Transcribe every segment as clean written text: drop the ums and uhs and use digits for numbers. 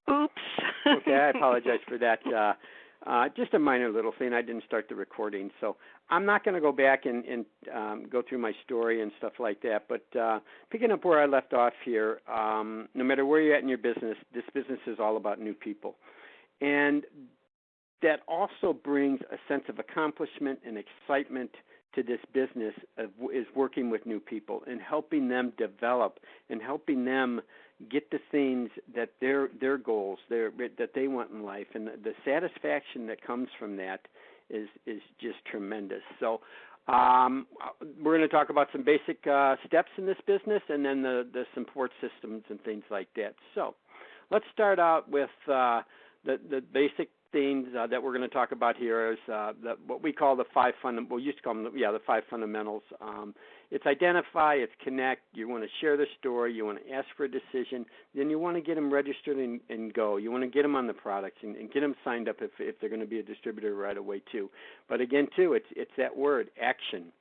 Oops. Okay, I apologize for that. Just a minor little thing. I didn't start the recording, so I'm not going to go back and go through my story and stuff like that. But picking up where I left off here, no matter where you're at in your business, this business is all about new people. And that also brings a sense of accomplishment and excitement to this business is working with new people and helping them develop and helping them get the things that their goals that they want in life, and the satisfaction that comes from that is just tremendous. So we're going to talk about some basic steps in this business, and then the support systems and things like that. So let's start out with the basic things that we're going to talk about here is what we call the five we used to call them the five fundamentals. It's identify, it's connect, you want to share the story, you want to ask for a decision, then you want to get them registered and go. You want to get them on the products and get them signed up if they're going to be a distributor right away too. But again too, it's that word, action.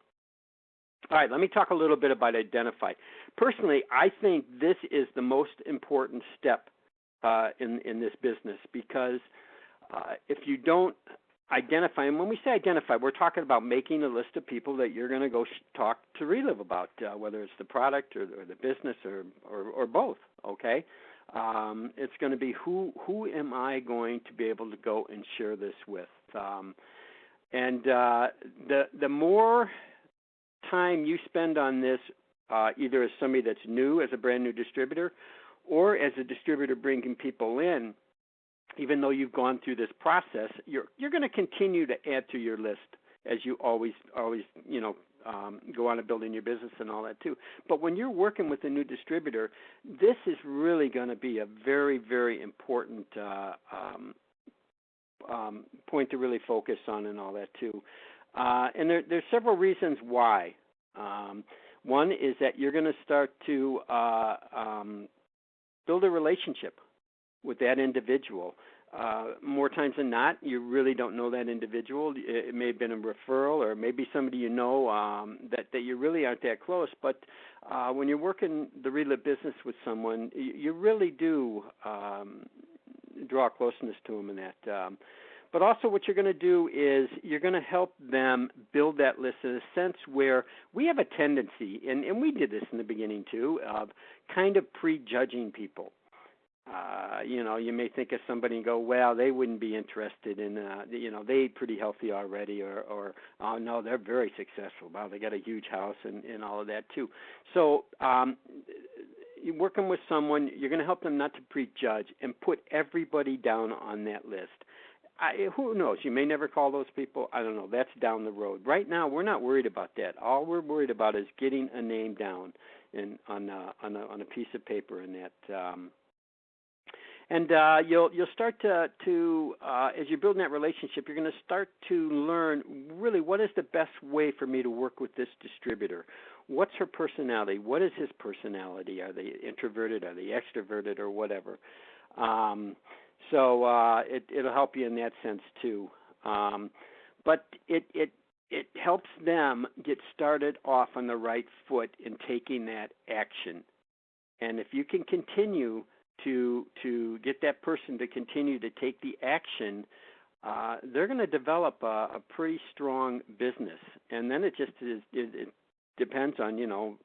All right, let me talk a little bit about identify. Personally, I think this is the most important step in this business because if you don't identify, and when we say identify, we're talking about making a list of people that you're going to go talk to Relive about, whether it's the product or the business or both, okay? It's going to be who am I going to be able to go and share this with? And the more time you spend on this, either as somebody that's new, as a brand new distributor, or as a distributor bringing people in, even though you've gone through this process, you're going to continue to add to your list as you always go on to building your business and all that too. But when you're working with a new distributor, this is really going to be a very, very important point to really focus on and all that too. And there's several reasons why. One is that you're going to start to build a relationship with that individual. More times than not, you really don't know that individual. It may have been a referral or maybe somebody you know that you really aren't that close. But when you're working the Relive business with someone, you really do draw closeness to them in that. But also what you're going to do is you're going to help them build that list in a sense where we have a tendency, and we did this in the beginning too, of kind of prejudging people. You may think of somebody and go, well, they wouldn't be interested in, they pretty healthy already, or oh, no, they're very successful. Wow, they got a huge house and all of that too. So you're working with someone, you're going to help them not to prejudge and put everybody down on that list. Who knows? You may never call those people. I don't know. That's down the road. Right now, we're not worried about that. All we're worried about is getting a name down on a piece of paper in that. And you'll start to as you're building that relationship, you're going to start to learn really what is the best way for me to work with this distributor. What's her personality? What is his personality? Are they introverted? Are they extroverted or whatever? So it'll help you in that sense too. But it helps them get started off on the right foot in taking that action. And if you can continue to get that person to continue to take the action, they're going to develop a pretty strong business. And then it depends on,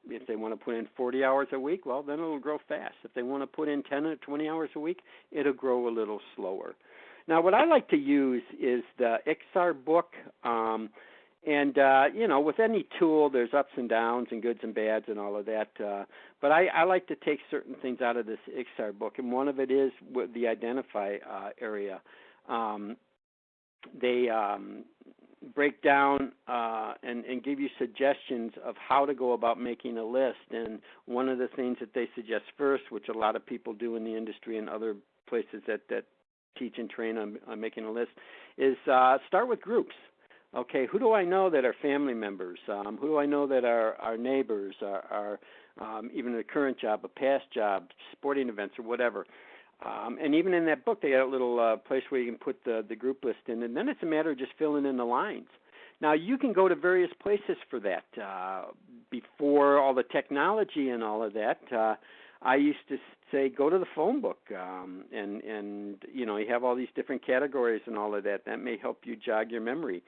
if they want to put in 40 hours a week, well, then it'll grow fast. If they want to put in 10 or 20 hours a week, it'll grow a little slower. Now, what I like to use is the XR book. With any tool, there's ups and downs and goods and bads and all of that. But I like to take certain things out of this XR book, and one of it is with the identify area. They break down and give you suggestions of how to go about making a list. And one of the things that they suggest first, which a lot of people do in the industry and other places that teach and train on making a list, is start with groups. Okay, who do I know that are family members? Who do I know that are neighbors, are even a current job, a past job, sporting events, or whatever? And even in that book, they got a little place where you can put the group list in, and then it's a matter of just filling in the lines. Now, you can go to various places for that. Before all the technology and all of that, I used to say go to the phone book, and you have all these different categories and all of that. That may help you jog your memory.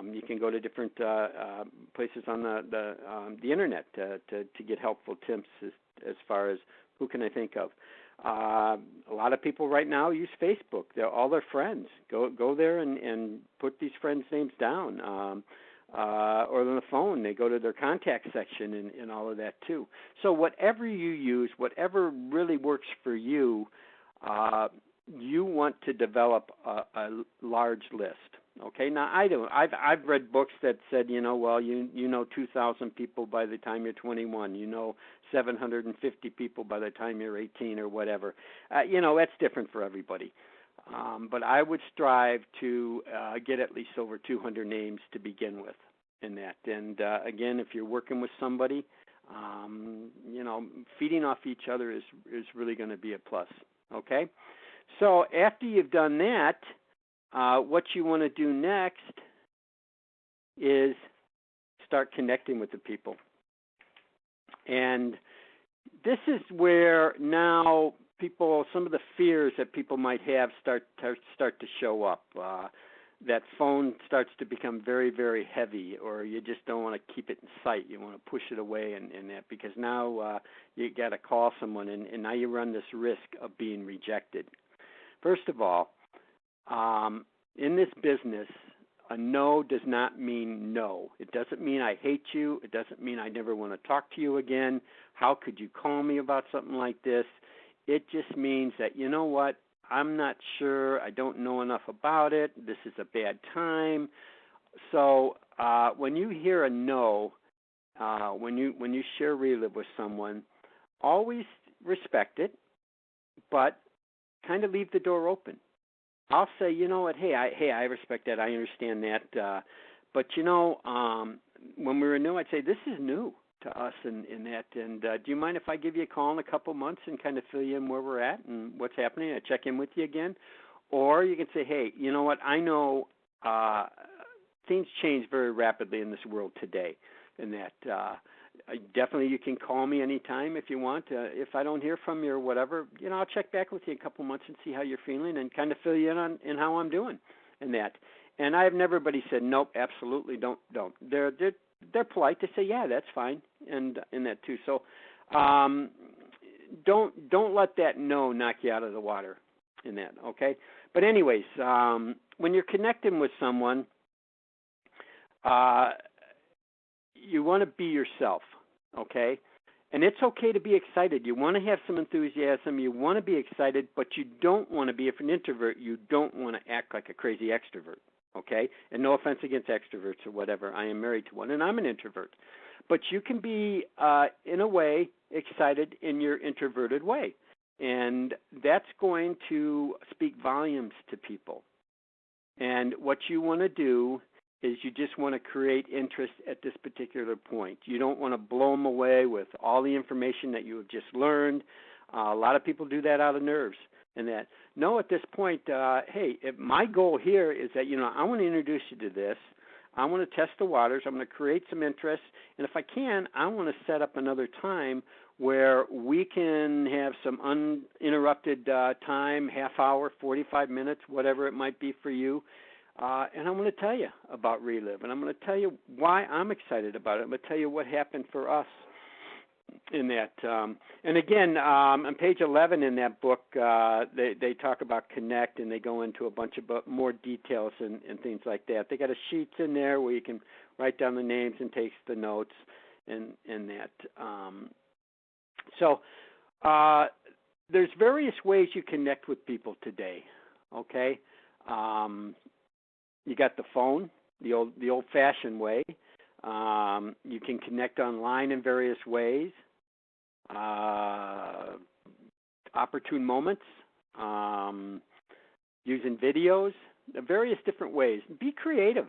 You can go to different places on the internet to get helpful tips as far as who can I think of. A lot of people right now use Facebook. All their friends. Go there and put these friends' names down. Or on the phone, they go to their contact section and all of that too. So whatever you use, whatever really works for you, you want to develop a large list. Okay, now I've read books that said, you know 2,000 people by the time you're 21. 750 people by the time you're 18 or whatever. That's different for everybody. But I would strive to get at least over 200 names to begin with in that. And again, if you're working with somebody, feeding off each other is really going to be a plus. Okay, so after you've done that, what you want to do next is start connecting with the people. And this is where now some of the fears that people might have start to show up. That phone starts to become very, very heavy, or you just don't want to keep it in sight. You want to push it away and that, because now you got to call someone, and now you run this risk of being rejected. First of all, in this business, a no does not mean no. It doesn't mean I hate you. It doesn't mean I never want to talk to you again. How could you call me about something like this? It just means that, you know what, I'm not sure. I don't know enough about it. This is a bad time. So when you hear a no, when you share Relive with someone, always respect it, but kind of leave the door open. I'll say, you know what, hey, I respect that. I understand that. But, when we were new, I'd say, this is new to us in that. And do you mind if I give you a call in a couple months and kind of fill you in where we're at and what's happening? I check in with you again. Or you can say, hey, you know what, I know things change very rapidly in this world today, and that definitely you can call me anytime if you want. If I don't hear from you or whatever, I'll check back with you in a couple months and see how you're feeling and kind of fill you in on how I'm doing and that. And I have never said, nope, absolutely don't. They're polite to say, yeah, that's fine, and that too. So don't let that no knock you out of the water in that, okay? But anyways, when you're connecting with someone, you want to be yourself, okay? And it's okay to be excited. You want to have some enthusiasm. You want to be excited, but you don't want to be, if an introvert, you don't want to act like a crazy extrovert, okay? And no offense against extroverts or whatever. I am married to one, and I'm an introvert. But you can be, in a way, excited in your introverted way. And that's going to speak volumes to people. And what you want to do is you just want to create interest at this particular point. You don't want to blow them away with all the information that you have just learned. A lot of people do that out of nerves. And that, no, at this point, my goal here is that, I want to introduce you to this. I want to test the waters. I'm going to create some interest. And if I can, I want to set up another time where we can have some uninterrupted time, half hour, 45 minutes, whatever it might be for you. And I'm going to tell you about Relive, and I'm going to tell you why I'm excited about it. I'm going to tell you what happened for us in that. And again, on page 11 in that book, they talk about Connect, and they go into a bunch of more details and things like that. They got a sheets in there where you can write down the names and take the notes and that. So there's various ways you connect with people today, okay? You got the phone, the old-fashioned way. You can connect online in various ways. Opportune moments, using videos, various different ways. Be creative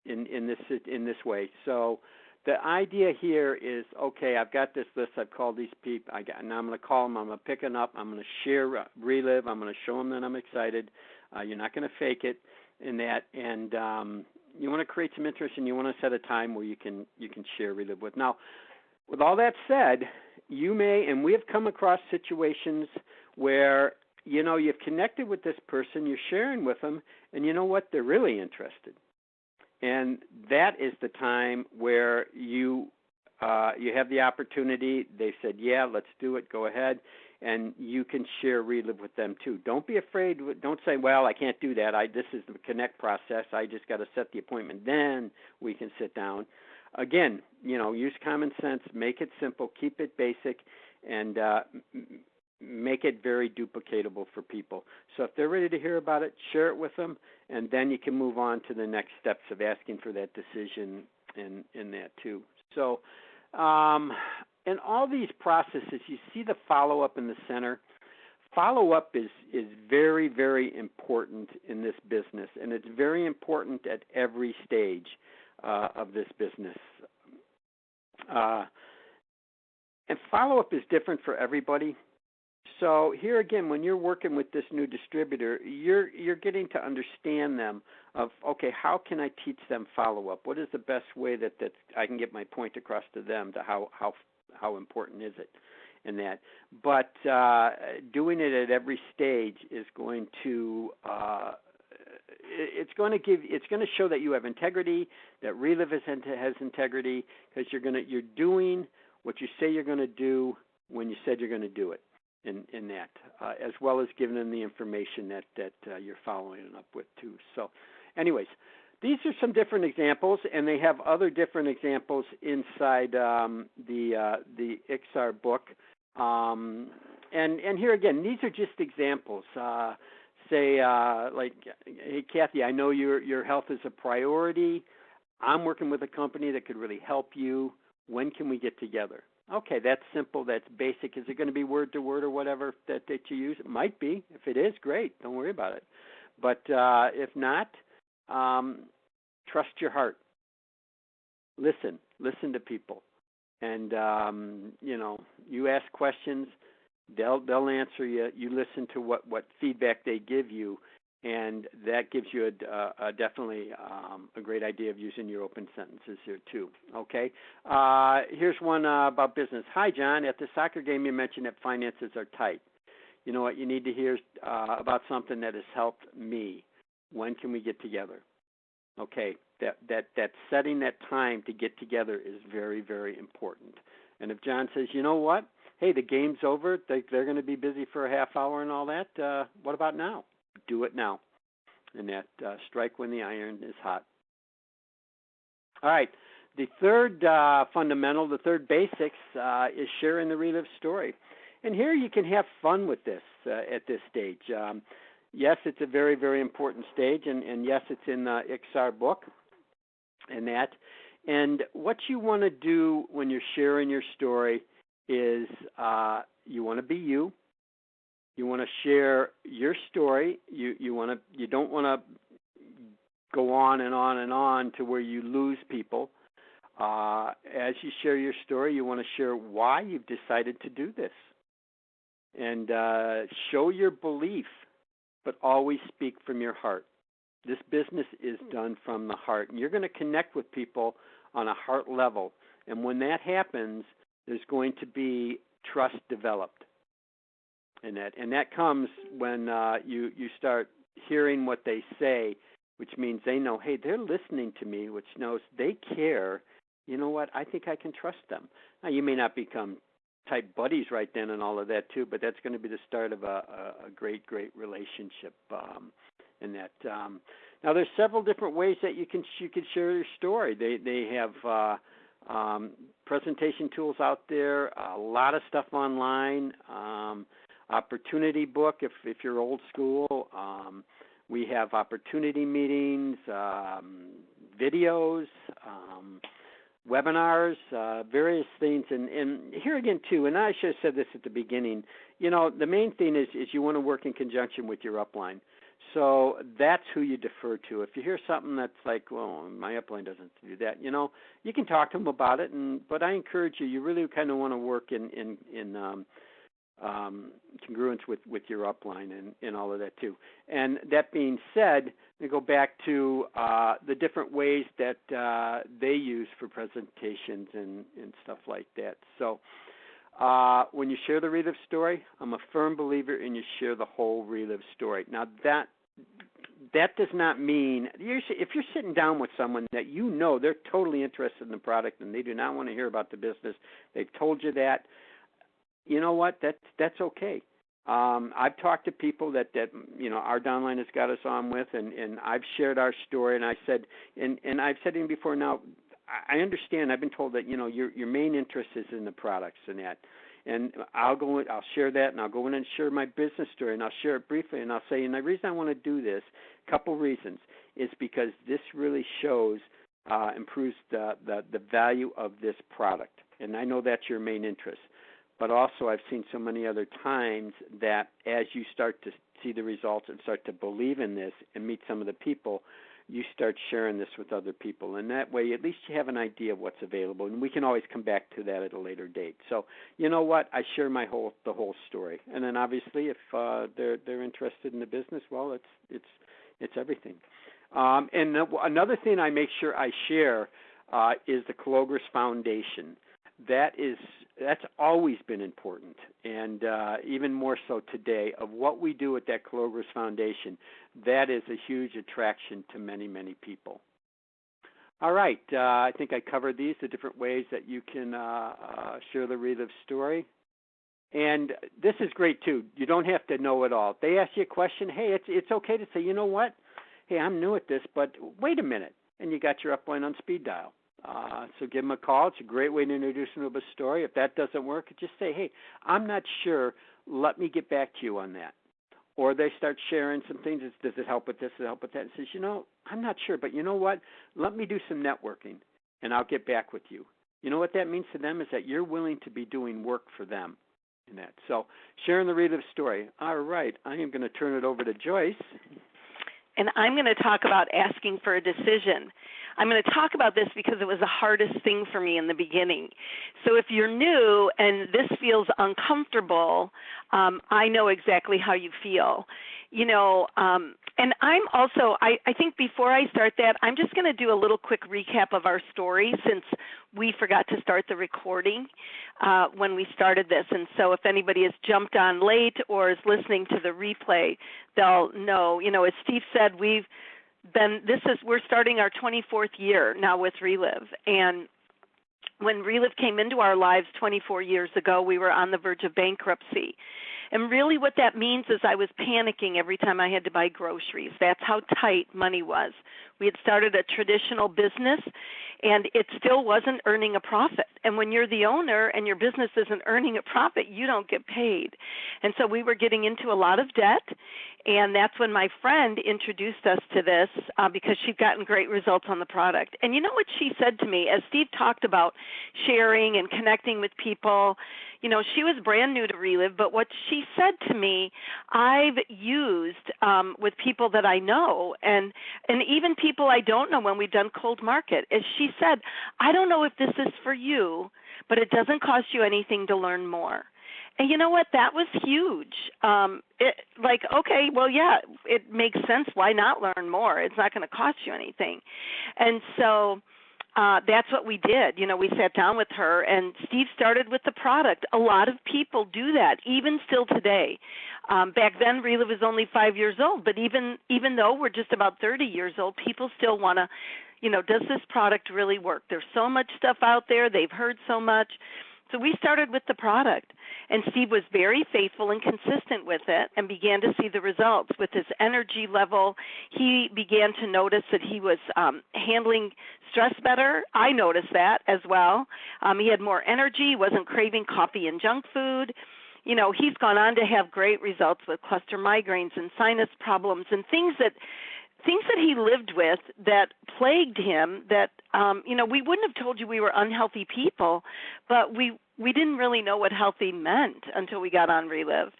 in this way. So the idea here is, okay, I've got this list. I've called these people. Now I'm going to call them. I'm going to pick them up. I'm going to share Relive. I'm going to show them that I'm excited. You're not going to fake it in that. And you want to create some interest, and you want to set a time where you can share Relive with. Now, with all that said, you may, and we have come across situations where, you've connected with this person, you're sharing with them, and you know what? They're really interested. And that is the time where you have the opportunity. They said, yeah, let's do it. Go ahead. And you can share Relive with them too. Don't be afraid. Don't say, well, I can't do that. This is the connect process. I just got to set the appointment. Then we can sit down. Again, use common sense. Make it simple. Keep it basic. And make it very duplicatable for people. So if they're ready to hear about it, share it with them, and then you can move on to the next steps of asking for that decision in that too. So in all these processes, you see the follow-up in the center. Follow-up is very, very important in this business, and it's very important at every stage of this business. And follow-up is different for everybody. So here again, when you're working with this new distributor, you're getting to understand them of, okay, how can I teach them follow-up? What is the best way that I can get my point across to them to how important is it in that? But doing it at every stage is going to it's going to show that you have integrity, that Relive has integrity, because you're doing what you say you're going to do when you said you're going to do it. In that, as well as giving them the information that you're following up with too. So, anyways, these are some different examples, and they have other different examples inside the IXAR book. And here again, these are just examples. Say, like, hey Kathy, I know your health is a priority. I'm working with a company that could really help you. When can we get together? Okay, that's simple, that's basic. Is it going to be word to word or whatever that you use? It might be. If it is, great. Don't worry about it. But if not, trust your heart. Listen to people. And, you ask questions, they'll answer you. You listen to what feedback they give you, and that gives you definitely a great idea of using your open sentences here too. Okay, here's one about business. Hi, John. At the soccer game, you mentioned that finances are tight. You know what? You need to hear about something that has helped me. When can we get together? Okay, that setting that time to get together is very, very important. And if John says, you know what? Hey, the game's over. They're going to be busy for a half hour and all that. What about now? Do it now, and that strike when the iron is hot. All right, the third fundamental, the third basics is sharing the Relive story. And here you can have fun with this at this stage. Yes, it's a very, very important stage, and yes, it's in the IXAR book and that. And what you want to do when you're sharing your story is you want to be you. You want to share your story. You don't want to go on and on and on to where you lose people. As you share your story, you want to share why you've decided to do this, and show your belief, but always speak from your heart. This business is done from the heart, and you're going to connect with people on a heart level. And when that happens, there's going to be trust developed. And that comes when you start hearing what they say, which means they know, hey, they're listening to me, which knows they care. You know what? I think I can trust them. Now, you may not become type buddies right then and all of that too, but that's going to be the start of a great, great relationship in that. Now, there's several different ways that you can share your story. They have presentation tools out there, a lot of stuff online. Opportunity book, if you're old school. We have opportunity meetings, videos, webinars, various things. And here again, too, and I should have said this at the beginning, the main thing is you want to work in conjunction with your upline. So that's who you defer to. If you hear something that's like, well, my upline doesn't do that, you can talk to them about it. But I encourage you really kind of want to work in congruence with your upline and all of that too. And that being said, we go back to the different ways that they use for presentations and stuff like that. So when you share the Relive story, I'm a firm believer in you share the whole Relive story. Now, that does not mean if you're sitting down with someone that you know they're totally interested in the product and they do not want to hear about the business, they've told you that, you know what, that's okay. I've talked to people that our downline has got us on with, and I've shared our story, and I said, and I've said to him before, now, I understand, I've been told that, your main interest is in the products and that. And I'll share that, and I'll go in and share my business story, and I'll share it briefly, and I'll say, and the reason I want to do this, a couple reasons, is because this really shows, improves the value of this product. And I know that's your main interest. But also I've seen so many other times that as you start to see the results and start to believe in this and meet some of the people, you start sharing this with other people. And that way at least you have an idea of what's available. And we can always come back to that at a later date. So you know what? I share the whole story. And then obviously if they're interested in the business, well, it's everything. And another thing I make sure I share is the Calogres Foundation. That's always been important, and even more so today, of what we do at that Calogres Foundation. That is a huge attraction to many, many people. All right, I think I covered the different ways that you can share the Relive story. And this is great, too. You don't have to know it all. They ask you a question, hey, it's okay to say, you know what? Hey, I'm new at this, but wait a minute. And you got your upline on speed dial. So give them a call. It's a great way to introduce them to a story. If that doesn't work, just say, hey, I'm not sure. Let me get back to you on that. Or they start sharing some things. Does it help with this? Does it help with that? And says, I'm not sure, but you know what? Let me do some networking, and I'll get back with you. You know what that means to them is that you're willing to be doing work for them in that. So sharing the Relive story. All right, I am going to turn it over to Joyce. And I'm going to talk about asking for a decision. I'm going to talk about this because it was the hardest thing for me in the beginning. So if you're new and this feels uncomfortable, I know exactly how you feel. And I'm also, I think before I start that, I'm just going to do a little quick recap of our story since we forgot to start the recording when we started this. And so if anybody has jumped on late or is listening to the replay, they'll know, as Steve said, we're starting our 24th year now with Relive. And when Relive came into our lives 24 years ago, we were on the verge of bankruptcy. And really what that means is I was panicking every time I had to buy groceries. That's how tight money was. We had started a traditional business, and it still wasn't earning a profit. And when you're the owner and your business isn't earning a profit, you don't get paid. And so we were getting into a lot of debt, and that's when my friend introduced us to this because she'd gotten great results on the product. And you know what she said to me, as Steve talked about sharing and connecting with people, she was brand new to Relive, but what she said to me, I've used with people that I know and even people I don't know when we've done cold market, is she said, I don't know if this is for you, but it doesn't cost you anything to learn more. And you know what? That was huge. Okay, well, yeah, it makes sense. Why not learn more? It's not going to cost you anything. And so that's what we did. We sat down with her, and Steve started with the product. A lot of people do that, even still today. Back then, Relive was only 5 years old, but even though we're just about 30 years old, people still want to, does this product really work? There's so much stuff out there. They've heard so much. So we started with the product, and Steve was very faithful and consistent with it and began to see the results with his energy level. He began to notice that he was handling stress better. I noticed that as well. He had more energy, wasn't craving coffee and junk food. He's gone on to have great results with cluster migraines and sinus problems and things that he lived with that plagued him that, we wouldn't have told you we were unhealthy people, but we didn't really know what healthy meant until we got on Relive.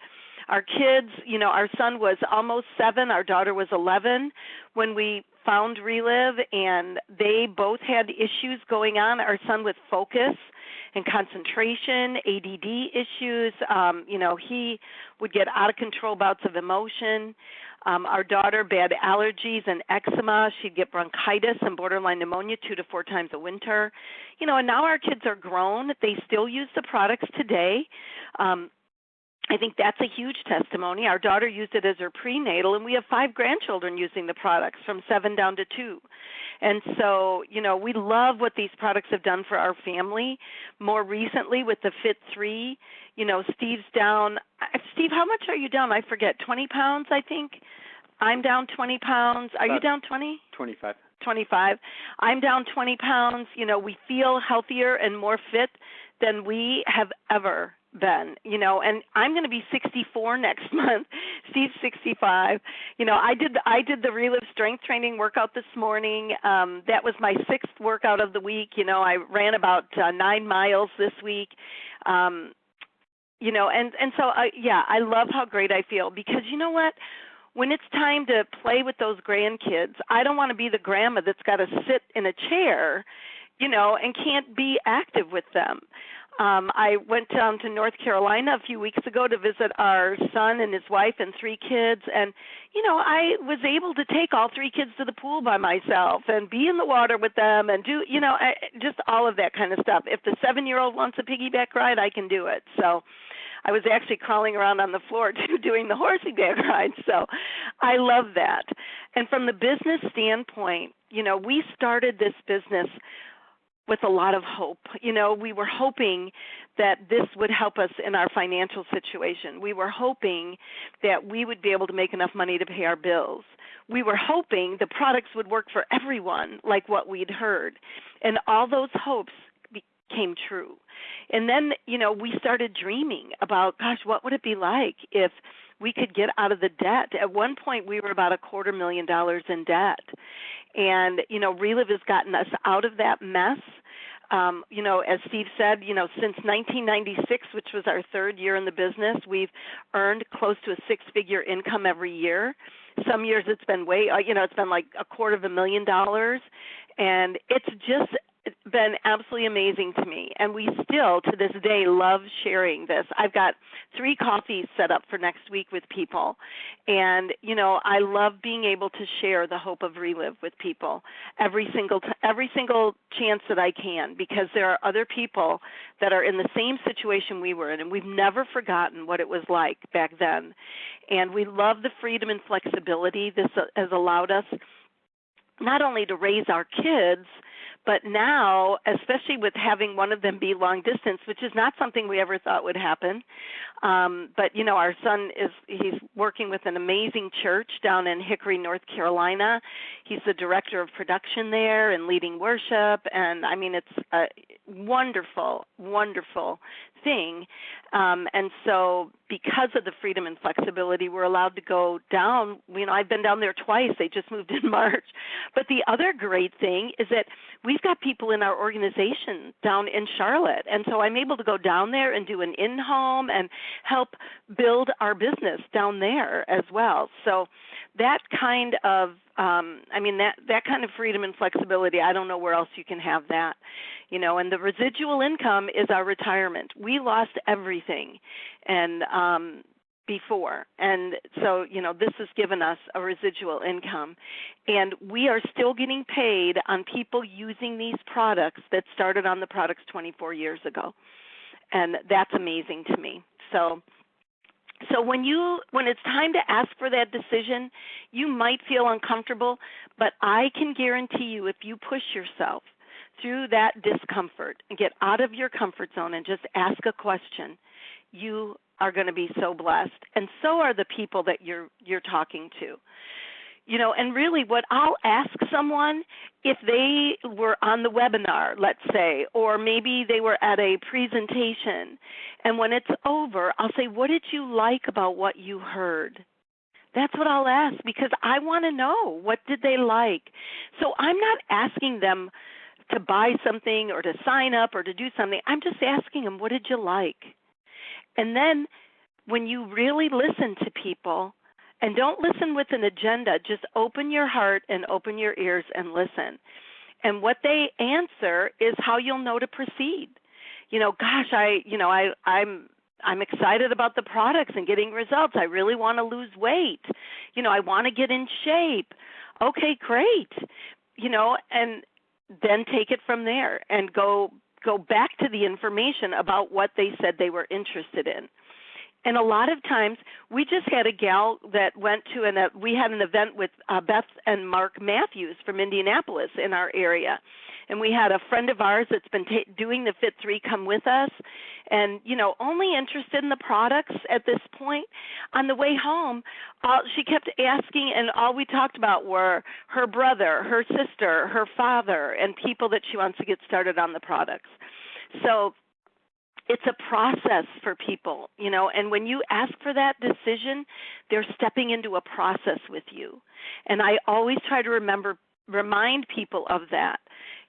Our kids, our son was almost 7, our daughter was 11 when we found Relive, and they both had issues going on. Our son with focus and concentration, ADD issues. He would get out of control bouts of emotion. Our daughter, bad allergies and eczema. She'd get bronchitis and borderline pneumonia 2 to 4 times a winter. And now our kids are grown. They still use the products today. I think that's a huge testimony. Our daughter used it as her prenatal, and we have 5 grandchildren using the products from 7 down to 2. And so, we love what these products have done for our family. More recently with the Fit 3, Steve's down. Steve, how much are you down? I forget, 20 pounds, I think. I'm down 20 pounds. Are you down 20? 25. 25. I'm down 20 pounds. We feel healthier and more fit than we have ever been, and I'm going to be 64 next month. Steve's 65. I did the Relive strength training workout this morning. That was my 6th workout of the week. I ran about 9 miles this week. And so I love how great I feel, because you know what? When it's time to play with those grandkids, I don't want to be the grandma that's got to sit in a chair, and can't be active with them. I went down to North Carolina a few weeks ago to visit our son and his wife and 3 kids, and I was able to take all 3 kids to the pool by myself and be in the water with them and do just all of that kind of stuff. If the 7-year-old wants a piggyback ride, I can do it. So I was actually crawling around on the floor too, doing the horsey back ride. So I love that. And from the business standpoint, we started this business with a lot of hope. We were hoping that this would help us in our financial situation. We were hoping that we would be able to make enough money to pay our bills. We were hoping the products would work for everyone, like what we'd heard. And all those hopes came true. And then, we started dreaming about, gosh, what would it be like if we could get out of the debt? At one point, we were about $250,000 in debt. And, Relive has gotten us out of that mess. As Steve said, since 1996, which was our 3rd year in the business, we've earned close to a 6-figure income every year. Some years it's been it's been like $250,000. And it's just been absolutely amazing to me, and we still to this day love sharing this. I've got 3 coffees set up for next week with people, and I love being able to share the hope of Relive with people every single chance that I can, because there are other people that are in the same situation we were in, and we've never forgotten what it was like back then. And we love the freedom and flexibility this has allowed us not only to raise our kids, but now, especially with having one of them be long distance, which is not something we ever thought would happen. But, our son he's working with an amazing church down in Hickory, North Carolina. He's the director of production there and leading worship. And, it's a wonderful, wonderful thing. And so because of the freedom and flexibility, we're allowed to go down. I've been down there twice. They just moved in March. But the other great thing is that we've got people in our organization down in Charlotte. And so I'm able to go down there and do an in-home and help build our business down there as well. So that kind of that kind of freedom and flexibility, I don't know where else you can have that. And the residual income is our retirement. We lost everything and before. And so, this has given us a residual income. And we are still getting paid on people using these products that started on the products 24 years ago. And that's amazing to me. So when it's time to ask for that decision, you might feel uncomfortable, but I can guarantee you, if you push yourself through that discomfort and get out of your comfort zone and just ask a question, you are going to be so blessed, and so are the people that you're talking to. And really what I'll ask someone, if they were on the webinar, let's say, or maybe they were at a presentation, and when it's over, I'll say, what did you like about what you heard? That's what I'll ask, because I want to know, what did they like? So I'm not asking them to buy something or to sign up or to do something. I'm just asking them, what did you like? And then when you really listen to people, and don't listen with an agenda, just open your heart and open your ears and listen. And what they answer is how you'll know to proceed. gosh, I'm excited about the products and getting results. I really want to lose weight. I want to get in shape. Okay, great. And then take it from there and go back to the information about what they said they were interested in. And a lot of times, we just had a gal that went to we had an event with Beth and Mark Matthews from Indianapolis in our area. And we had a friend of ours that's been doing the Fit 3 come with us and, only interested in the products at this point. On the way home, she kept asking, and all we talked about were her brother, her sister, her father, and people that she wants to get started on the products. So it's a process for people, and when you ask for that decision, they're stepping into a process with you. And I always try to remind people of that.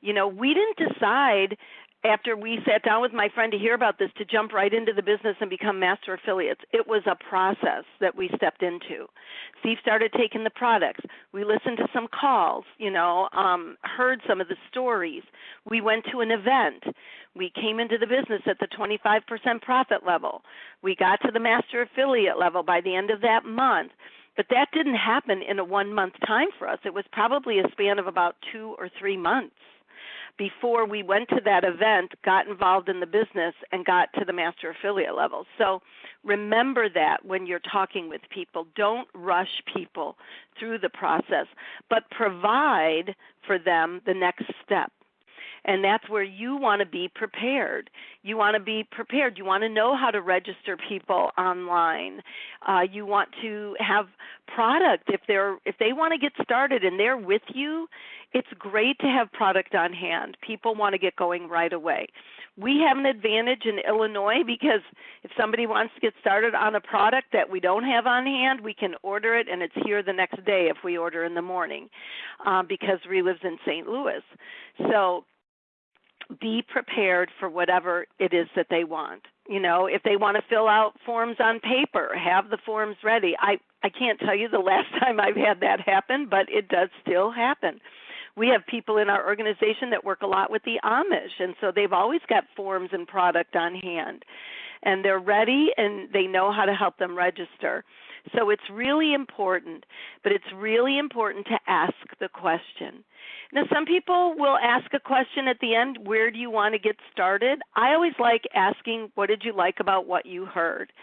We didn't decide after we sat down with my friend to hear about this to jump right into the business and become master affiliates. It was a process that we stepped into. Steve started taking the products. We listened to some calls, heard some of the stories. We went to an event. We came into the business at the 25% profit level. We got to the master affiliate level by the end of that month. But that didn't happen in a 1-month time for us. It was probably a span of about 2 or 3 months before we went to that event, got involved in the business, and got to the master affiliate level. So remember that when you're talking with people. Don't rush people through the process, but provide for them the next step. And that's where you want to be prepared. You want to be prepared. You want to know how to register people online. You want to have product. If they want to get started and they're with you, it's great to have product on hand. People want to get going right away. We have an advantage in Illinois because if somebody wants to get started on a product that we don't have on hand, we can order it and it's here the next day if we order in the morning because Ree lives in St. Louis. So be prepared for whatever it is that they want. If they want to fill out forms on paper, have the forms ready. I can't tell you the last time I've had that happen, but it does still happen. We have people in our organization that work a lot with the Amish, and so they've always got forms and product on hand. And they're ready, and they know how to help them register. So it's really important, but it's really important to ask the question. Now, some people will ask a question at the end, where do you want to get started? I always like asking, what did you like about what you heard?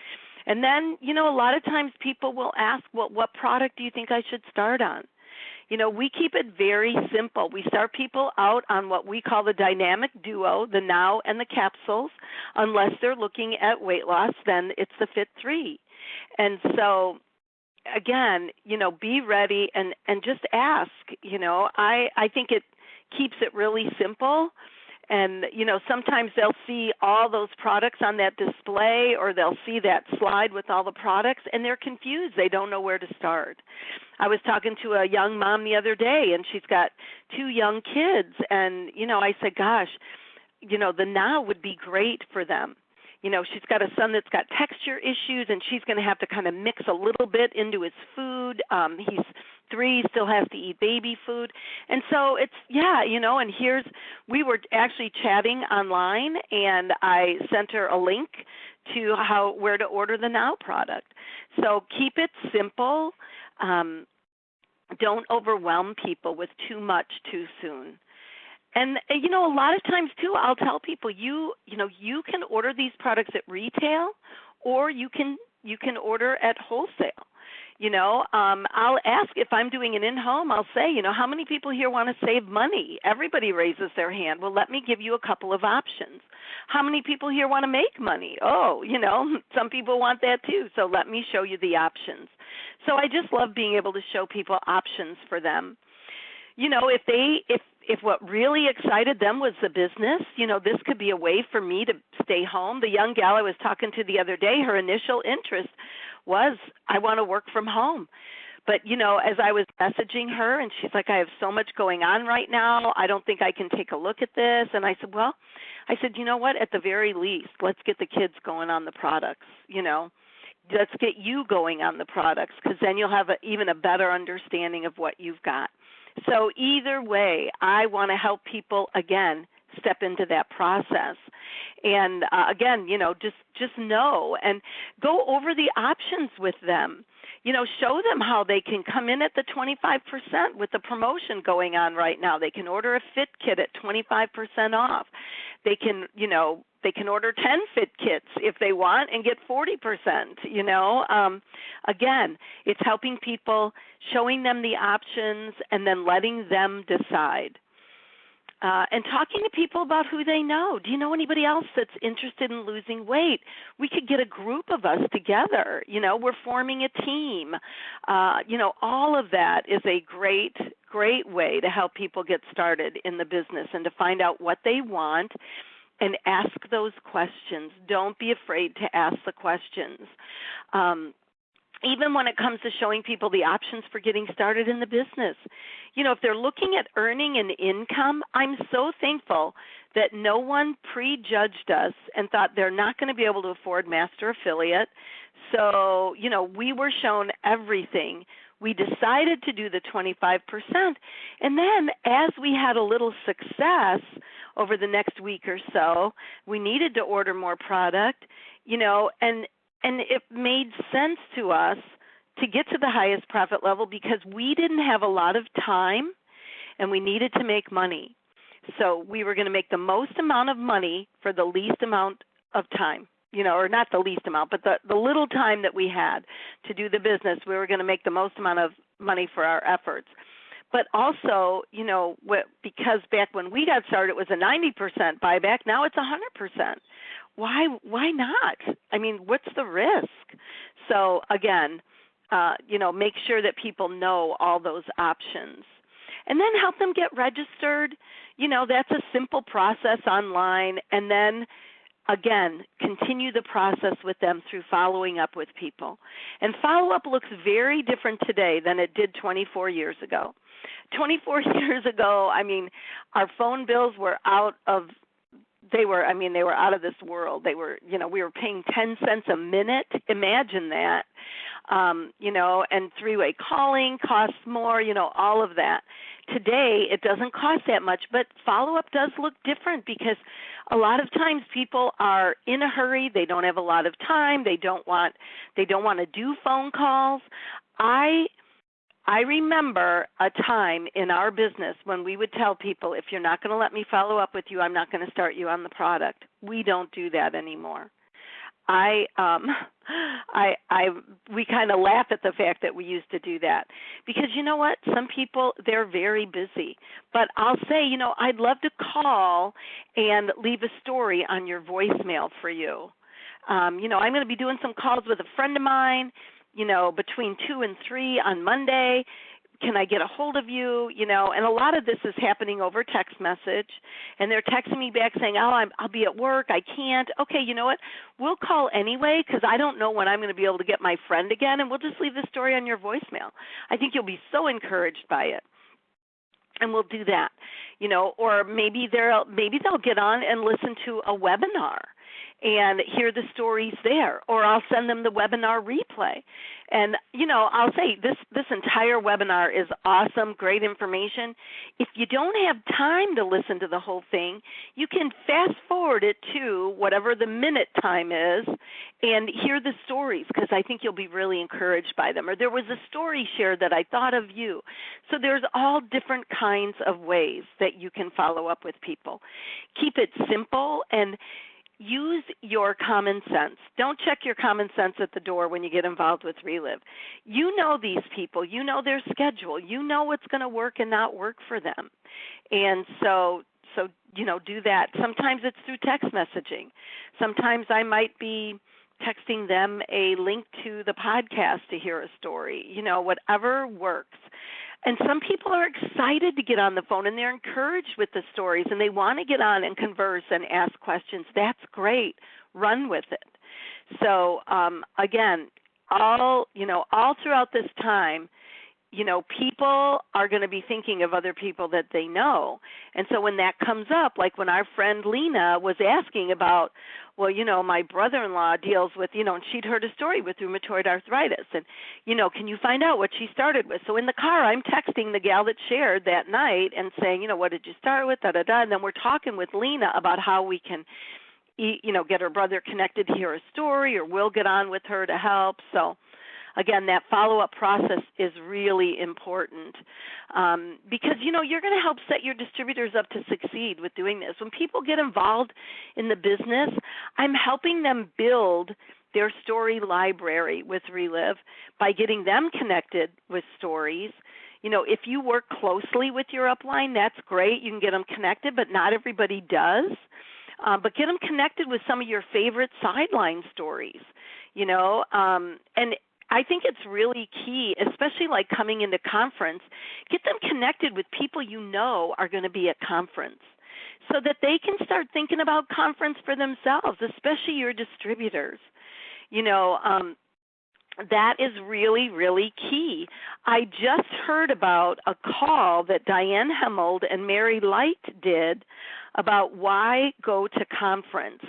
And then, a lot of times people will ask, well, what product do you think I should start on? We keep it very simple. We start people out on what we call the dynamic duo, the now and the capsules. Unless they're looking at weight loss, then it's the Fit 3. And so, again, be ready and just ask. I think it keeps it really simple. And, sometimes they'll see all those products on that display or they'll see that slide with all the products and they're confused. They don't know where to start. I was talking to a young mom the other day and she's got 2 young kids. And, I said, gosh, the now would be great for them. She's got a son that's got texture issues and she's going to have to kind of mix a little bit into his food. He's 3, still has to eat baby food. And so it's, and we were actually chatting online and I sent her a link to where to order the Now product. So keep it simple. Don't overwhelm people with too much too soon. And, a lot of times, too, I'll tell people, you can order these products at retail or you can order at wholesale. I'll ask if I'm doing an in-home, I'll say, how many people here want to save money? Everybody raises their hand. Well, let me give you a couple of options. How many people here want to make money? Oh, some people want that too. So let me show you the options. So I just love being able to show people options for them. If what really excited them was the business, this could be a way for me to stay home. The young gal I was talking to the other day, her initial interest was, I want to work from home. But, as I was messaging her, and she's like, I have so much going on right now. I don't think I can take a look at this. And I said, you know what? At the very least, let's get the kids going on the products, Let's get you going on the products because then you'll have even a better understanding of what you've got. So either way, I want to help people, again, step into that process. And again, just know and go over the options with them. Show them how they can come in at the 25% with the promotion going on right now. They can order a fit kit at 25% off. They can, they can order 10 fit kits if they want and get 40%, Again, it's helping people, showing them the options, and then letting them decide. And talking to people about who they know. Do you know anybody else that's interested in losing weight? We could get a group of us together. We're forming a team. All of that is a great way to help people get started in the business and to find out what they want and ask those questions. Don't be afraid to ask the questions. Even when it comes to showing people the options for getting started in the business. If they're looking at earning an income, I'm so thankful that no one prejudged us and thought they're not going to be able to afford master affiliate. So, we were shown everything. We decided to do the 25%. And then as we had a little success over the next week or so, we needed to order more product, and it made sense to us to get to the highest profit level because we didn't have a lot of time and we needed to make money. So we were going to make the most amount of money for the least amount of time, or not the least amount, but the little time that we had to do the business, we were going to make the most amount of money for our efforts. But also, because back when we got started, it was a 90% buyback. Now it's 100%. Why not? I mean, what's the risk? So again, make sure that people know all those options. And then help them get registered. That's a simple process online. And then, again, continue the process with them through following up with people. And follow-up looks very different today than it did 24 years ago. 24 years ago, our phone bills were out of this world. They were, we were paying 10 cents a minute. Imagine that. And three-way calling costs more, all of that. Today, it doesn't cost that much, but follow-up does look different because a lot of times people are in a hurry. They don't have a lot of time. They don't want to do phone calls. I remember a time in our business when we would tell people, if you're not going to let me follow up with you, I'm not going to start you on the product. We don't do that anymore. We kind of laugh at the fact that we used to do that because you know what? Some people, they're very busy. But I'll say, I'd love to call and leave a story on your voicemail for you. I'm going to be doing some calls with a friend of mine, between 2 and 3 on Monday. Can I get a hold of you? And a lot of this is happening over text message, and they're texting me back saying, I'll be at work, I can't. Okay, you know what? We'll call anyway because I don't know when I'm going to be able to get my friend again, and we'll just leave the story on your voicemail. I think you'll be so encouraged by it. And we'll do that, or maybe they'll get on and listen to a webinar and hear the stories there, or I'll send them the webinar replay. And, I'll say this entire webinar is awesome, great information. If you don't have time to listen to the whole thing, you can fast forward it to whatever the minute time is and hear the stories because I think you'll be really encouraged by them. Or there was a story shared that I thought of you. So there's all different kinds of ways that you can follow up with people. Keep it simple and use your common sense. Don't check your common sense at the door when you get involved with Relive. You know these people. You know their schedule. You know what's going to work and not work for them. And so do that. Sometimes it's through text messaging. Sometimes I might be texting them a link to the podcast to hear a story. Whatever works. And some people are excited to get on the phone, and they're encouraged with the stories, and they want to get on and converse and ask questions. That's great. Run with it. So, again, all throughout this time, people are going to be thinking of other people that they know. And so when that comes up, like when our friend Lena was asking about, well, my brother-in-law deals with, and she'd heard a story with rheumatoid arthritis. And, can you find out what she started with? So in the car, I'm texting the gal that shared that night and saying, what did you start with, da-da-da. And then we're talking with Lena about how we can, get her brother connected to hear a story, or we'll get on with her to help. So, again, that follow-up process is really important because, you're going to help set your distributors up to succeed with doing this. When people get involved in the business, I'm helping them build their story library with Relive by getting them connected with stories. If you work closely with your upline, that's great. You can get them connected, but not everybody does. But get them connected with some of your favorite sideline stories, and I think it's really key, especially like coming into conference, get them connected with people are going to be at conference so that they can start thinking about conference for themselves, especially your distributors. That is really, really key. I just heard about a call that Diane Hemmold and Mary Light did about why go to conference.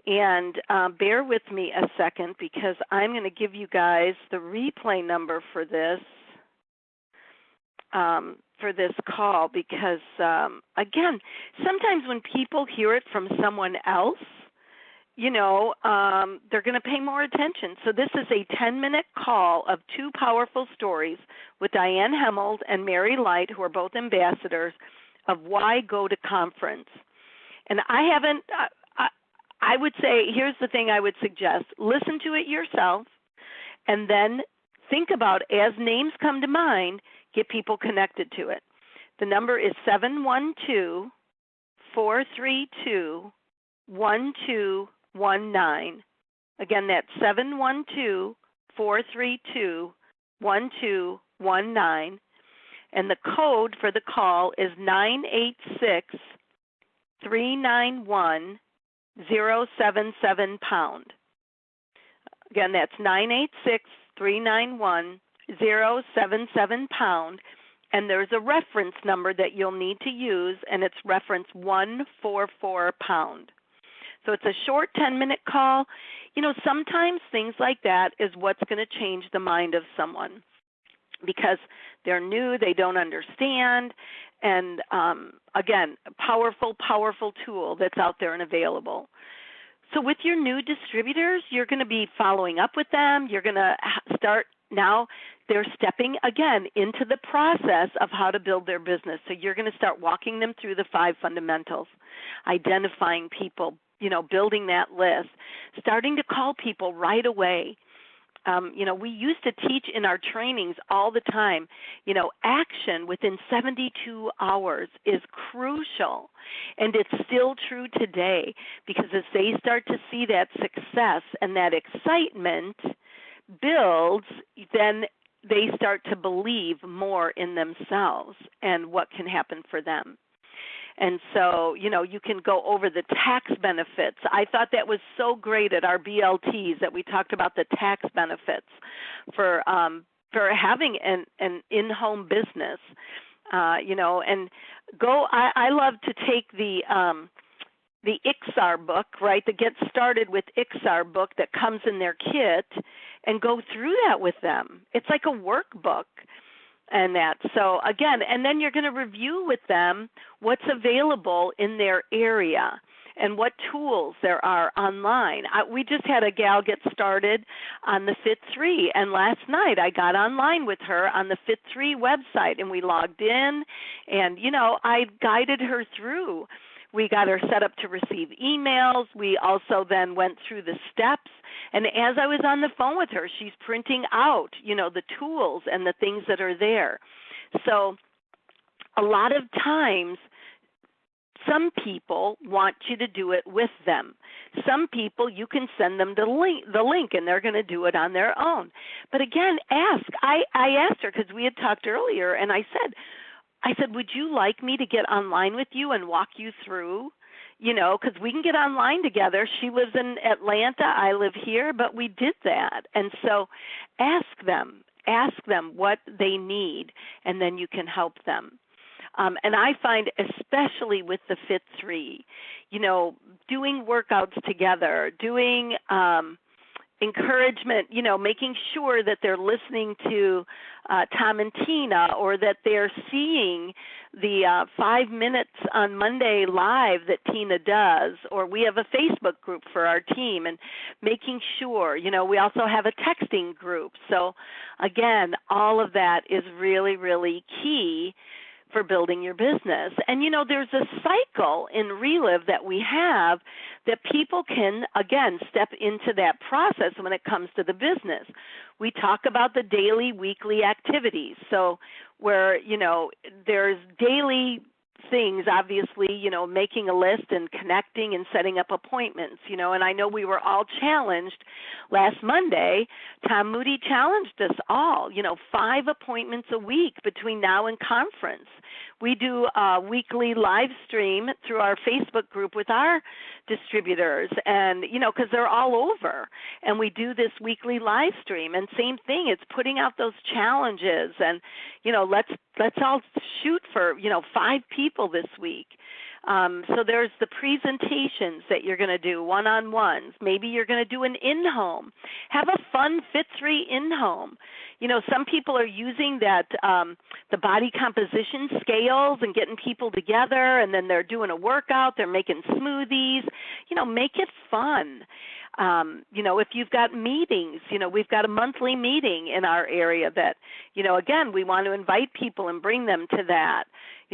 And bear with me a second because I'm going to give you guys the replay number for this call because, again, sometimes when people hear it from someone else, they're going to pay more attention. So this is a 10-minute call of two powerful stories with Diane Hemmold and Mary Light, who are both ambassadors, of why go to conference. And I would say, here's the thing I would suggest. Listen to it yourself, and then think about, as names come to mind, get people connected to it. The number is 712-432-1219. Again, that's 712-432-1219. And the code for the call is 986-391-077 pound. Again, that's 986-391-077 pound, and there's a reference number that you'll need to use, and it's reference 144 pound. So it's a short 10-minute call. Sometimes things like that is what's going to change the mind of someone because they're new, they don't understand, and again, powerful, powerful tool that's out there and available. So with your new distributors, you're going to be following up with them. You're going to start now. They're stepping, again, into the process of how to build their business. So you're going to start walking them through the 5 fundamentals, identifying people, building that list, starting to call people right away. We used to teach in our trainings all the time, action within 72 hours is crucial. And it's still true today because as they start to see that success and that excitement builds, then they start to believe more in themselves and what can happen for them. And so, you can go over the tax benefits. I thought that was so great at our BLTs that we talked about the tax benefits for having an in-home business, and go. I love to take the IXAR book, right, the Get Started with IXAR book that comes in their kit and go through that with them. It's like a workbook. And that. So again, and then you're going to review with them what's available in their area and what tools there are online. We just had a gal get started on the Fit3, and last night I got online with her on the Fit3 website, and we logged in, and, I guided her through. We got her set up to receive emails. We also then went through the steps. And as I was on the phone with her, she's printing out, the tools and the things that are there. So a lot of times, some people want you to do it with them. Some people, you can send them the link, and they're going to do it on their own. But again, ask. I asked her because we had talked earlier, and I said, would you like me to get online with you and walk you through? Because we can get online together. She lives in Atlanta. I live here, but we did that. And so ask them. ask them what they need, and then you can help them. And I find, especially with the Fit 3, doing workouts together, doing encouragement, making sure that they're listening to Tom and Tina, or that they're seeing the 5 minutes on Monday live that Tina does, or we have a Facebook group for our team, and making sure, we also have a texting group. So again, all of that is really, really key for building your business. And, there's a cycle in Relive that we have that people can, again, step into that process when it comes to the business. We talk about the daily, weekly activities. So where, there's daily things, obviously, making a list and connecting and setting up appointments, and I know we were all challenged last Monday. Tom Moody challenged us all, 5 appointments a week between now and conference. We do a weekly live stream through our Facebook group with our distributors, and, because they're all over, and we do this weekly live stream. And same thing, it's putting out those challenges, and, let's all shoot for, 5 people this week. So there's the presentations that you're going to do, one-on-ones. Maybe you're going to do an in-home. Have a fun Fit 3 in-home. Some people are using that the body composition scales and getting people together, and then they're doing a workout. They're making smoothies. Make it fun. If you've got meetings, we've got a monthly meeting in our area that, again, we want to invite people and bring them to that.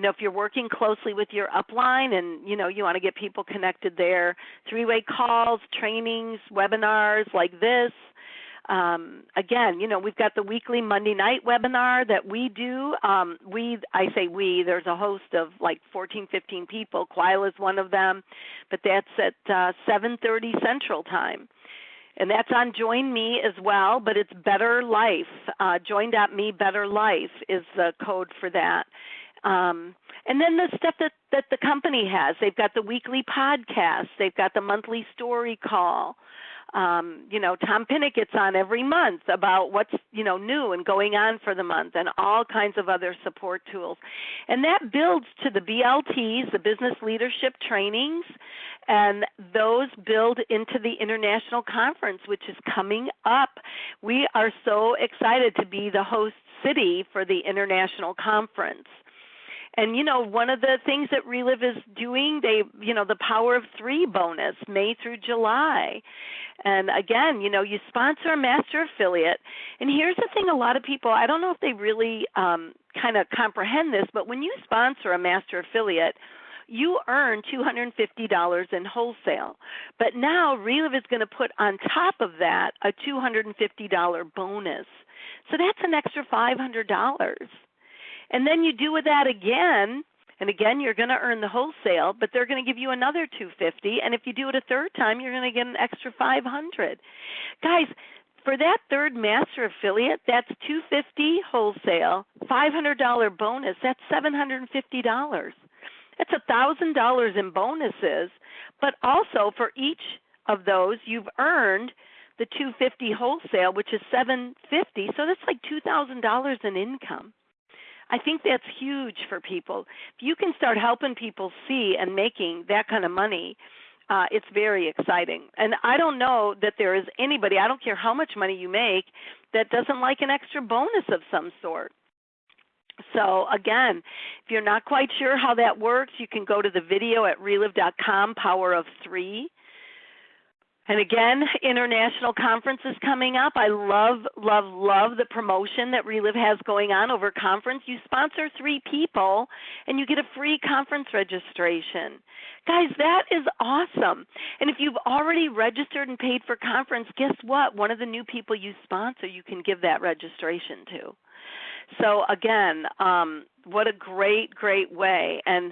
If you're working closely with your upline and, you want to get people connected there, 3-way calls, trainings, webinars like this. Again, we've got the weekly Monday night webinar that we do. I say we, there's a host of like 14, 15 people. Quila is one of them, but that's at 7:30 Central Time. And that's on Join Me as well, but it's Better Life. Join.me Better Life is the code for that. And then the stuff that the company has. They've got the weekly podcast. They've got the monthly story call. Tom Pinnick gets on every month about what's, new and going on for the month, and all kinds of other support tools. And that builds to the BLTs, the business leadership trainings, and those build into the international conference, which is coming up. We are so excited to be the host city for the international conference. And, one of the things that Relive is doing, the Power of 3 bonus, May through July. And again, you sponsor a master affiliate. And here's the thing, a lot of people, I don't know if they really kind of comprehend this, but when you sponsor a master affiliate, you earn $250 in wholesale. But now Relive is going to put on top of that a $250 bonus. So that's an extra $500. And then you do with that again, and again you're going to earn the wholesale, but they're going to give you another $250, and if you do it a third time, you're going to get an extra $500. Guys, for that third master affiliate, that's $250 wholesale, $500 bonus. That's $750. That's $1,000 in bonuses, but also for each of those, you've earned the $250 wholesale, which is $750. So that's like $2,000 in income. I think that's huge for people. If you can start helping people see and making that kind of money, it's very exciting. And I don't know that there is anybody, I don't care how much money you make, that doesn't like an extra bonus of some sort. So, again, if you're not quite sure how that works, you can go to the video at relive.com, Power of 3. And again, international conference is coming up. I love, love, love the promotion that Relive has going on over conference. You sponsor 3 people, and you get a free conference registration. Guys, that is awesome. And if you've already registered and paid for conference, guess what? One of the new people you sponsor, you can give that registration to. So, again, what a great, great way. And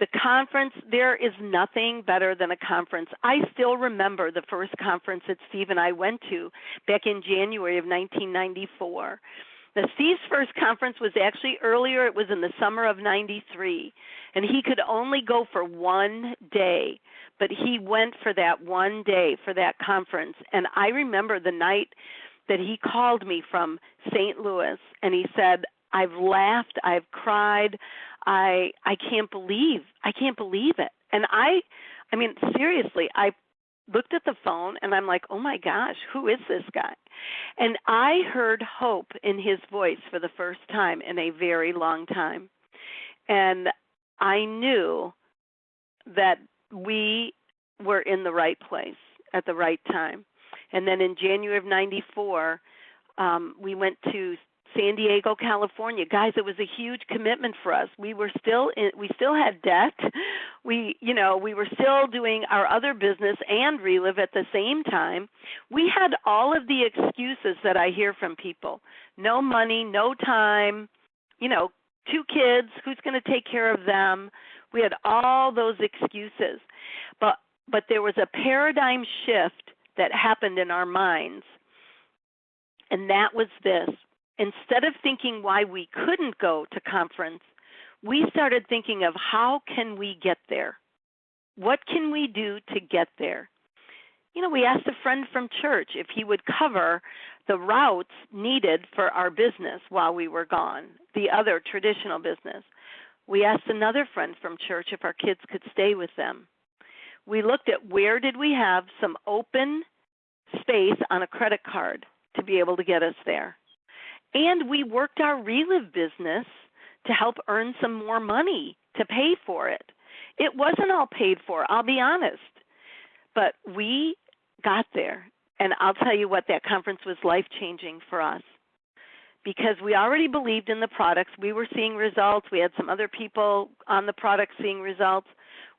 the conference, there is nothing better than a conference. I still remember the first conference that Steve and I went to back in January of 1994. Now, Steve's first conference was actually earlier. It was in the summer of 93, and he could only go for one day, but he went for that one day for that conference. And I remember the night that he called me from St. Louis, and he said, I've laughed, I've cried, I can't believe it. And I mean, seriously, I looked at the phone and I'm like, oh my gosh, who is this guy? And I heard hope in his voice for the first time in a very long time. And I knew that we were in the right place at the right time. And then in January of 94, we went to San Diego, California. Guys, it was a huge commitment for us. We still had debt. We were still doing our other business and Relive at the same time. We had all of the excuses that I hear from people. No money, no time, 2 kids, who's going to take care of them? We had all those excuses. But there was a paradigm shift that happened in our minds, and that was this. Instead of thinking why we couldn't go to conference, we started thinking of how can we get there? What can we do to get there? We asked a friend from church if he would cover the routes needed for our business while we were gone, the other traditional business. We asked another friend from church if our kids could stay with them. We looked at where did we have some open space on a credit card to be able to get us there. And we worked our Relive business to help earn some more money to pay for it. It wasn't all paid for, I'll be honest. But we got there. And I'll tell you what, that conference was life-changing for us because we already believed in the products. We were seeing results. We had some other people on the product seeing results.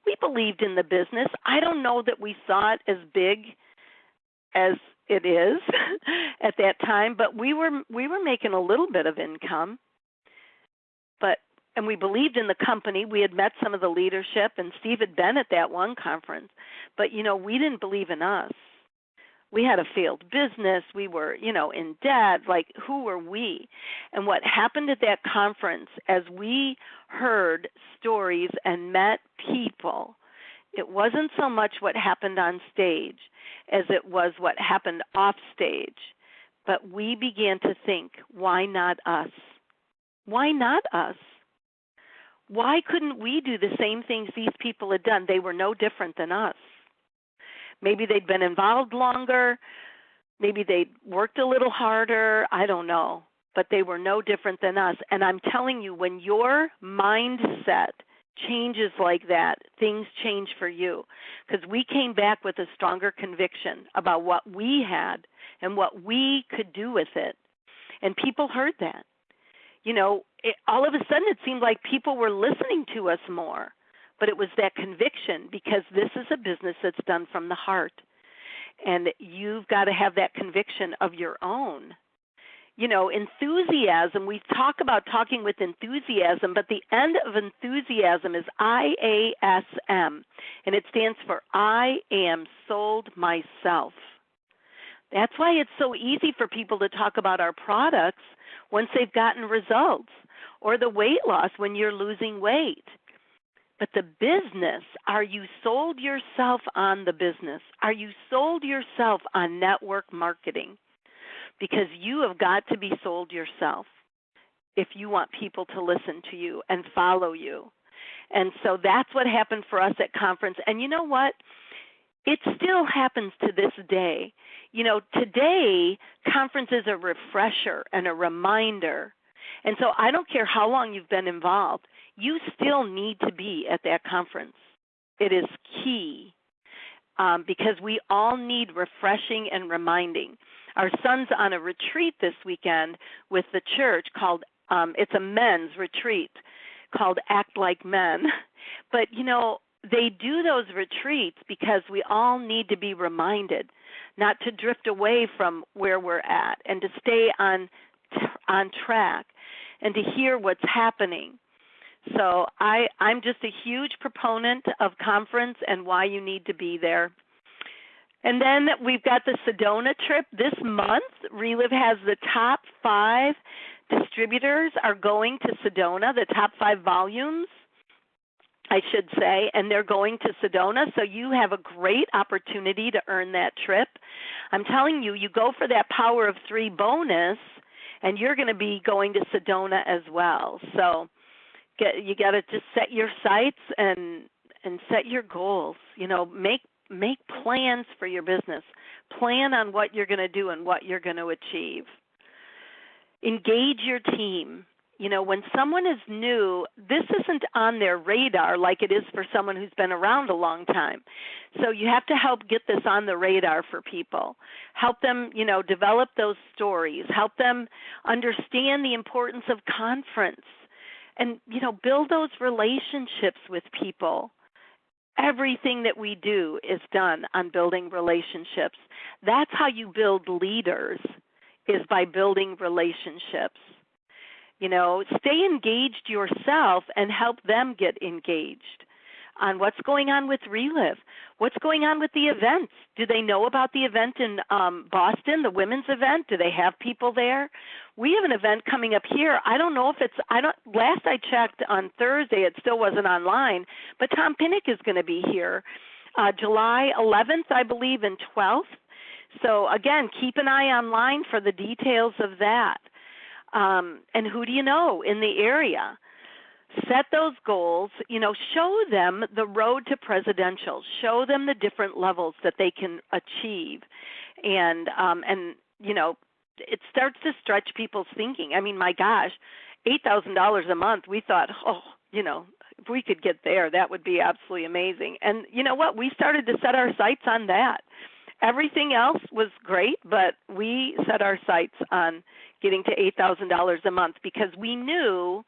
We believed in the business. I don't know that we saw it as big as it is at that time, but we were making a little bit of income. And we believed in the company. We had met some of the leadership, and Steve had been at that one conference. But, we didn't believe in us. We had a failed business. We were, in debt. Like, who were we? And what happened at that conference, as we heard stories and met people, it wasn't so much what happened on stage as it was what happened off stage. But we began to think, why not us? Why not us? Why couldn't we do the same things these people had done? They were no different than us. Maybe they'd been involved longer. Maybe they'd worked a little harder. I don't know. But they were no different than us. And I'm telling you, when your mindset changes like that, things change for you. Because we came back with a stronger conviction about what we had and what we could do with it. And people heard that. All of a sudden it seemed like people were listening to us more. But it was that conviction, because this is a business that's done from the heart. And you've got to have that conviction of your own. Enthusiasm, we talk about talking with enthusiasm, but the end of enthusiasm is IASM, and it stands for I am sold myself. That's why it's so easy for people to talk about our products once they've gotten results, or the weight loss when you're losing weight. But the business, are you sold yourself on the business? Are you sold yourself on network marketing? Because you have got to be sold yourself if you want people to listen to you and follow you. And so that's what happened for us at conference. And you know what? It still happens to this day. Today, conference is a refresher and a reminder. And so I don't care how long you've been involved, you still need to be at that conference. It is key because we all need refreshing and reminding. Our son's on a retreat this weekend with the church called, it's a men's retreat called Act Like Men. But, they do those retreats because we all need to be reminded not to drift away from where we're at and to stay on track and to hear what's happening. So I'm just a huge proponent of conference and why you need to be there. And then we've got the Sedona trip this month. Relive has the top 5 distributors are going to Sedona, the top 5 volumes. I should say, and they're going to Sedona, so you have a great opportunity to earn that trip. I'm telling you, you go for that Power of 3 bonus, and you're going to be going to Sedona as well. So you got to just set your sights and set your goals. Make plans for your business. Plan on what you're going to do and what you're going to achieve. Engage your team. When someone is new, this isn't on their radar like it is for someone who's been around a long time. So you have to help get this on the radar for people. Help them, develop those stories. Help them understand the importance of conference. And, build those relationships with people. Everything that we do is done on building relationships. That's how you build leaders, is by building relationships. Stay engaged yourself and help them get engaged on what's going on with Relive, what's going on with the events. Do they know about the event in Boston, the women's event? Do they have people there? We have an event coming up here. I don't know if last I checked on Thursday, it still wasn't online, but Tom Pinnick is going to be here July 11th, I believe, and 12th. So, again, keep an eye online for the details of that. And who do you know in the area? Set those goals, show them the road to presidential, show them the different levels that they can achieve. And it starts to stretch people's thinking. I mean, my gosh, $8,000 a month, we thought, if we could get there, that would be absolutely amazing. And you know what? We started to set our sights on that. Everything else was great, but we set our sights on getting to $8,000 a month because we knew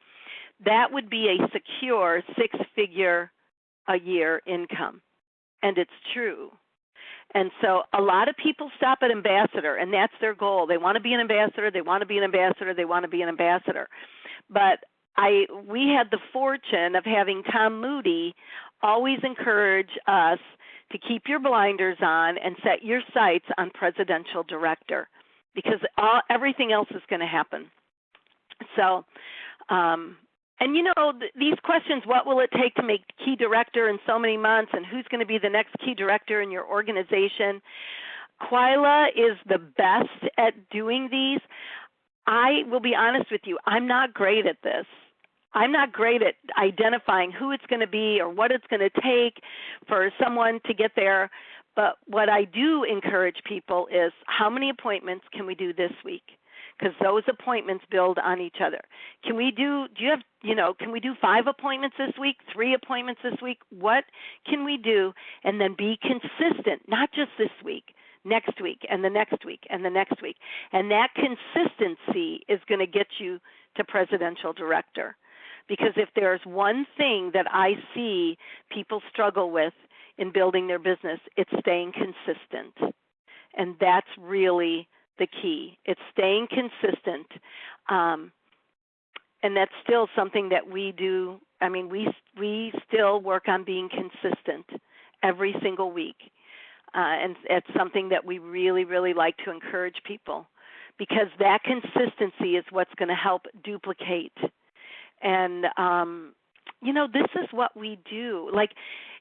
that would be a secure 6-figure a year income, and it's true. And so a lot of people stop at ambassador, and that's their goal. They want to be an ambassador, they want to be an ambassador, they want to be an ambassador. But we had the fortune of having Tom Moody always encourage us to keep your blinders on and set your sights on presidential director, because everything else is going to happen. So, these questions, what will it take to make key director in so many months, and who's going to be the next key director in your organization? Quila is the best at doing these. I will be honest with you, I'm not great at this. I'm not great at identifying who it's going to be or what it's going to take for someone to get there. But what I do encourage people is, how many appointments can we do this week? Because those appointments build on each other. Can we do 5 appointments this week, 3 appointments this week? What can we do? And then be consistent, not just this week, next week, and the next week, and the next week. And that consistency is going to get you to presidential director. Because if there's one thing that I see people struggle with in building their business, it's staying consistent. And that's really the key. It's staying consistent. And that's still something that we do. I mean, we still work on being consistent every single week. And it's something that we really, really like to encourage people, because that consistency is what's going to help duplicate. And, this is what we do. Like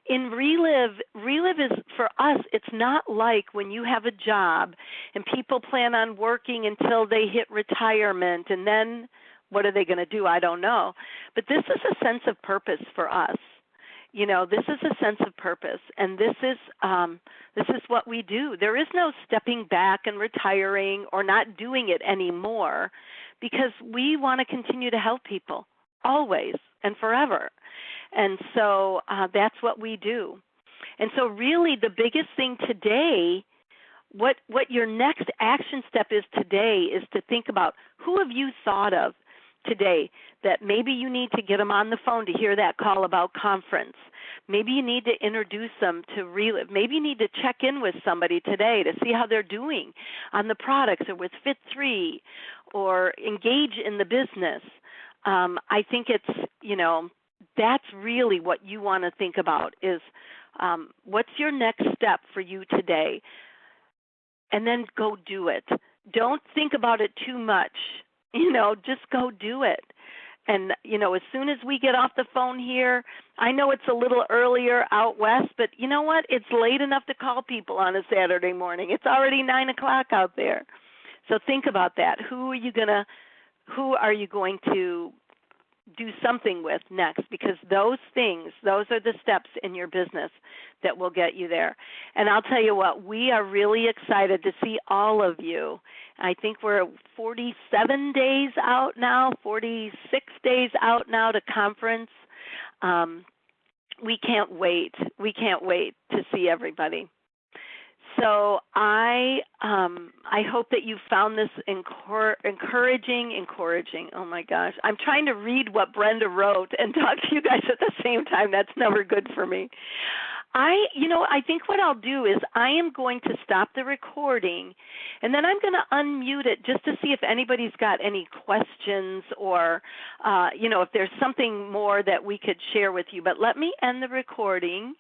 in Relive is, for us, it's not like when you have a job and people plan on working until they hit retirement, and then what are they going to do? I don't know. But this is a sense of purpose for us. This is a sense of purpose, and this is what we do. There is no stepping back and retiring or not doing it anymore, because we want to continue to help people always and forever. And so that's what we do. And so really the biggest thing today, what your next action step is today, is to think about, who have you thought of today that maybe you need to get them on the phone to hear that call about conference. Maybe you need to introduce them to Relive. Maybe you need to check in with somebody today to see how they're doing on the products or with Fit3, or engage in the business. I think it's, that's really what you want to think about is, what's your next step for you today? And then go do it. Don't think about it too much. Just go do it. And, as soon as we get off the phone here, I know it's a little earlier out west, but you know what? It's late enough to call people on a Saturday morning. It's already 9 o'clock out there. So think about that. Who are you going to do something with next? Because those are the steps in your business that will get you there. And I'll tell you what, we are really excited to see all of you. I think we're 47 days out now, 46 days out now to conference. We can't wait. We can't wait to see everybody. So I hope that you found this encouraging. Oh my gosh, I'm trying to read what Brenda wrote and talk to you guys at the same time. That's never good for me. I think what I'll do is I am going to stop the recording, and then I'm going to unmute it just to see if anybody's got any questions or, if there's something more that we could share with you. But let me end the recording.